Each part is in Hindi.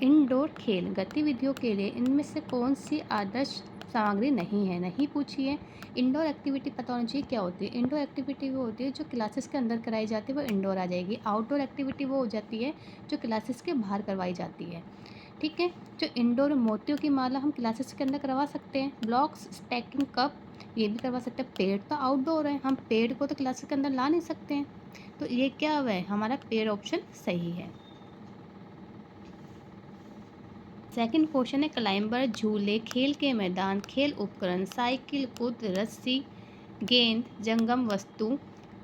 इंडोर खेल गतिविधियों के लिए इनमें से कौन सी आदर्श सामग्री नहीं है? नहीं पूछी है। इंडोर एक्टिविटी पता होना चाहिए क्या होती है। इंडोर एक्टिविटी वो होती है जो क्लासेस के अंदर कराई जाती है, वो इंडोर आ जाएगी। आउटडोर एक्टिविटी वो हो जाती है जो क्लासेस के बाहर करवाई जाती है। ठीक है। जो इंडोर मोतियों की माला हम क्लासेस के अंदर करवा सकते हैं। ब्लॉक्स स्टैकिंग कप ये भी करवा सकते हैं। पेड़ तो आउटडोर है, हम पेड़ को तो क्लासेस के अंदर ला नहीं सकते हैं। तो ये क्या है, हमारा पेड़ ऑप्शन सही है। सेकंड क्वेश्चन है क्लाइंबर, झूले, खेल के मैदान, खेल उपकरण, साइकिल, कूद, रस्सी, गेंद, जंगम वस्तु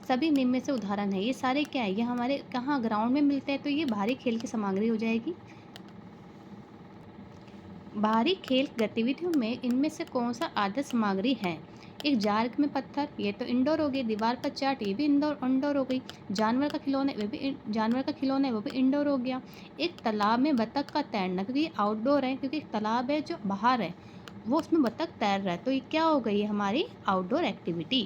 सभी निम्न में से उदाहरण है। ये सारे क्या है, ये हमारे कहाँ ग्राउंड में मिलते हैं, तो ये बाहरी खेल की सामग्री हो जाएगी। बाहरी खेल गतिविधियों में इनमें से कौन सा आदर्श सामग्री है? एक जार में पत्थर, ये तो इंडोर हो गई। दीवार पर चार्ट, ये भी इंडोर हो गई। जानवर का खिलौना, वो भी जानवर का खिलौना है, वो भी इंडोर हो गया। एक तालाब में बतख का तैरना, क्योंकि ये आउटडोर है, क्योंकि एक तालाब है जो बाहर है, वो उसमें बतख तैर रहा है, तो ये क्या हो गई है हमारी आउटडोर एक्टिविटी।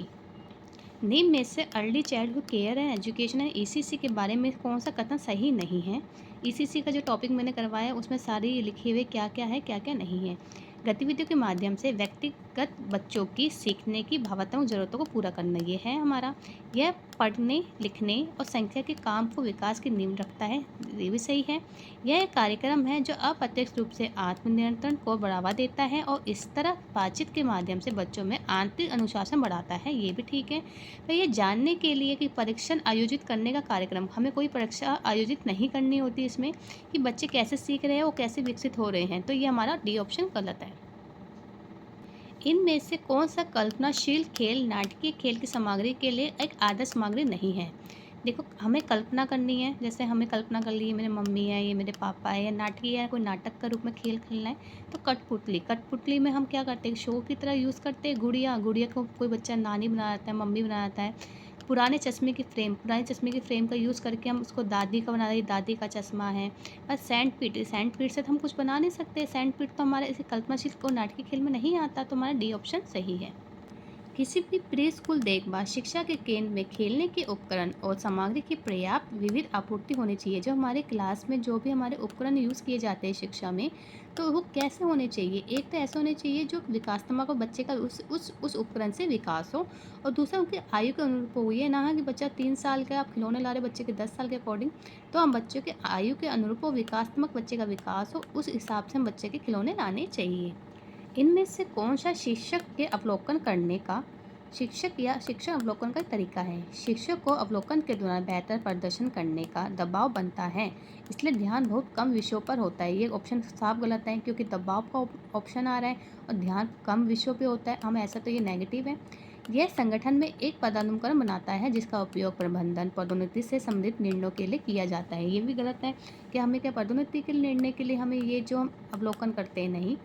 निम्न में से early childhood care and education and ECC के बारे में कौन सा कथन सही नहीं है? ईसीसी का जो टॉपिक मैंने करवाया है उसमें सारी लिखे हुए क्या क्या है, क्या क्या नहीं है। गतिविधियों के माध्यम से व्यक्तिगत बच्चों की सीखने की भावनात्मक जरूरतों को पूरा करना, ये है हमारा। यह पढ़ने लिखने और संख्या के काम को विकास की नींव रखता है, ये भी सही है। यह एक कार्यक्रम है जो अप्रत्यक्ष रूप से आत्मनियंत्रण को बढ़ावा देता है और इस तरह बातचीत के माध्यम से बच्चों में आंतरिक अनुशासन बढ़ाता है, ये भी ठीक है। तो ये जानने के लिए कि परीक्षण आयोजित करने का कार्यक्रम, हमें कोई परीक्षा आयोजित नहीं करनी होती इसमें, कि बच्चे कैसे सीख रहे हैं, वो कैसे विकसित हो रहे हैं, तो ये हमारा डी ऑप्शन गलत है। इनमें से कौन सा कल्पनाशील खेल नाटकीय खेल की सामग्री के लिए एक आदर्श सामग्री नहीं है? देखो, हमें कल्पना करनी है, जैसे हमें कल्पना कर ली, ये मेरी मम्मी है, ये मेरे पापा है, या नाटकीय है, कोई नाटक का रूप में खेल खेलना है, तो कठपुतली में हम क्या करते हैं, शो की तरह यूज़ करते हैं। गुड़िया गुड़िया को कोई बच्चा नानी बना देता है, मम्मी बना देता है। पुराने चश्मे की फ्रेम का यूज़ करके हम उसको दादी का बना दें, दादी का चश्मा है। बस सैंड पीट से तो हम कुछ बना नहीं सकते। सैंड पीट तो हमारे इसे कल्पनाशील और नाटकीय खेल में नहीं आता, तो हमारा डी ऑप्शन सही है। किसी भी प्री स्कूल देखभाल शिक्षा के केंद्र में खेलने के उपकरण और सामग्री की पर्याप्त विविध आपूर्ति होनी चाहिए। जो हमारे क्लास में जो भी हमारे उपकरण यूज़ किए जाते हैं शिक्षा में, तो वो कैसे होने चाहिए? एक तो ऐसे होने चाहिए जो विकासात्मक हो, बच्चे का उस उपकरण से विकास हो, और दूसरा उनकी आयु के अनुरूप हो। ये ना है कि बच्चा 3 साल का, आप खिलौने ला रहे बच्चे के 10 साल के अकॉर्डिंग, तो हम बच्चों के आयु के अनुरूप हो, विकासात्मक बच्चे का विकास हो, उस हिसाब से हम बच्चे के खिलौने लाने चाहिए। इनमें से कौन सा शिक्षक या शिक्षण अवलोकन का तरीका है? शिक्षक को अवलोकन के दौरान बेहतर प्रदर्शन करने का दबाव बनता है, इसलिए ध्यान बहुत कम विषयों पर होता है। ये ऑप्शन साफ गलत है, क्योंकि दबाव का ऑप्शन आ रहा है और ध्यान कम विषयों पे होता है, हमें ऐसा, तो ये नेगेटिव है। यह संगठन में एक पदानुक्रम बनाता है जिसका उपयोग प्रबंधन पदोन्नति से संबंधित निर्णयों के लिए किया जाता है, ये भी गलत है कि हमें क्या पदोन्नति के निर्णय के लिए हमें ये जो हम अवलोकन करते हैं, नहीं।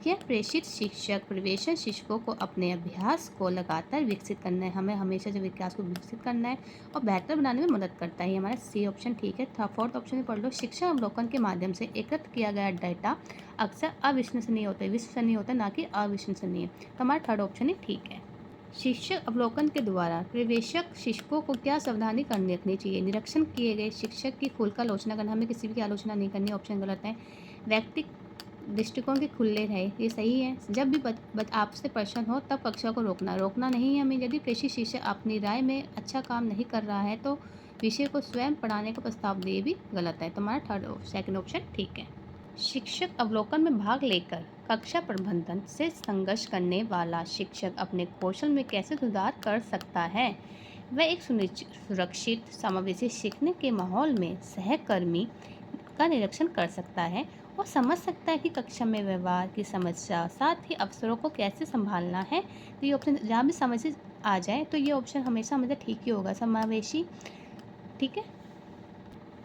यह प्रेषित शिक्षक प्रवेशन शिक्षकों को अपने अभ्यास को लगातार विकसित करना है, हमें हमेशा जो विकास को विकसित करना है और बेहतर बनाने में मदद करता है। ये हमारा सी ऑप्शन ठीक है। फोर्थ ऑप्शन में पढ़ लो, शिक्षा अवलोकन के माध्यम से एकत्र किया गया डाटा अक्सर अविश्वसनीय होता है, विश्वसनीय होता है, ना कि अविश्वसनीय। तो हमारा थर्ड ऑप्शन ही ठीक है। शिक्षक अवलोकन के द्वारा प्रवेशक शिक्षकों को क्या सावधानी करनी रखनी चाहिए? निरीक्षण किए गए शिक्षक की खुलकर आलोचना करना, हमें किसी की आलोचना नहीं करनी, ऑप्शन गलत है। व्यक्ति दृष्टिकोण के खुले रहे, ये सही है। जब भी आपसे प्रश्न हो तब कक्षा को रोकना नहीं है हमें। यदि प्रेषित शिक्षक अपनी राय में अच्छा काम नहीं कर रहा है तो विषय को स्वयं पढ़ाने का प्रस्ताव दे, भी गलत है। तो हमारा सेकंड ऑप्शन ठीक है। शिक्षक अवलोकन में भाग लेकर कक्षा प्रबंधन से संघर्ष करने वाला शिक्षक अपने कौशल में कैसे सुधार कर सकता है? वह एक सुरक्षित समावेशी सीखने के माहौल में सहकर्मी का निरीक्षण कर सकता है और समझ सकता है कि कक्षा में व्यवहार की समस्या, साथ ही अवसरों को कैसे संभालना है। तो ये ऑप्शन जहाँ भी समझ आ जाए तो ये ऑप्शन हमेशा मतलब ठीक ही होगा, समावेशी। ठीक है।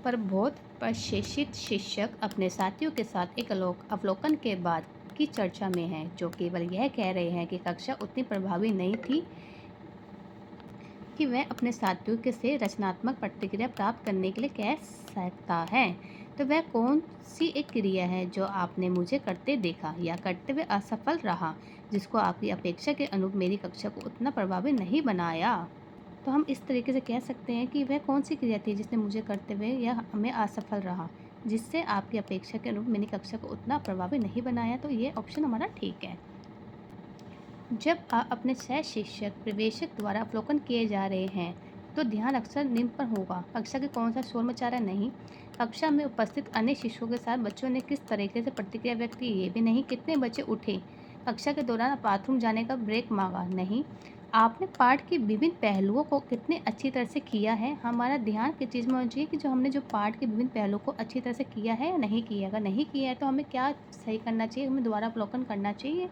प्रबोध प्रशिक्षित शिक्षक अपने साथियों के साथ एक अवलोकन के बाद की चर्चा में है, जो केवल यह कह रहे हैं कि कक्षा उतनी प्रभावी नहीं थी कि वह अपने साथियों के से रचनात्मक प्रतिक्रिया प्राप्त करने के लिए कह सकता है। तो वह कौन सी एक क्रिया है जो आपने मुझे करते देखा या करते हुए असफल रहा, जिसको आपकी अपेक्षा के अनुरूप मेरी कक्षा को उतना प्रभावी नहीं बनाया? तो हम इस तरीके से कह सकते हैं कि वह कौन सी क्रिया थी जिसने मुझे करते हुए या हमें असफल रहा। जिससे आपकी अपेक्षा के अनुरूप मिनी कक्षा को उतना प्रभावी नहीं बनाया, तो ये ऑप्शन हमारा ठीक है। जब अपने सह शिक्षक प्रवेशक द्वारा अवलोकन किए जा रहे हैं, तो ध्यान अक्सर निम्न पर होगा। कक्षा के कौन सा शोर मचा रहा है? नहीं। कक्षा में उपस्थित अन्य शिक्षकों के साथ बच्चों ने किस तरीके से प्रतिक्रिया व्यक्त की? ये भी नहीं। कितने बच्चे उठे? कक्षा के दौरान बाथरूम जाने का ब्रेक मांगा? नहीं। आपने पाठ के विभिन्न पहलुओं को कितने अच्छी तरह से किया है? हमारा ध्यान किस चीज़ में होना चाहिए कि जो हमने जो पाठ के विभिन्न पहलुओं को अच्छी तरह से किया है या नहीं किया है? अगर नहीं किया है, तो हमें क्या सही करना चाहिए? हमें दोबारा अवलोकन करना चाहिए।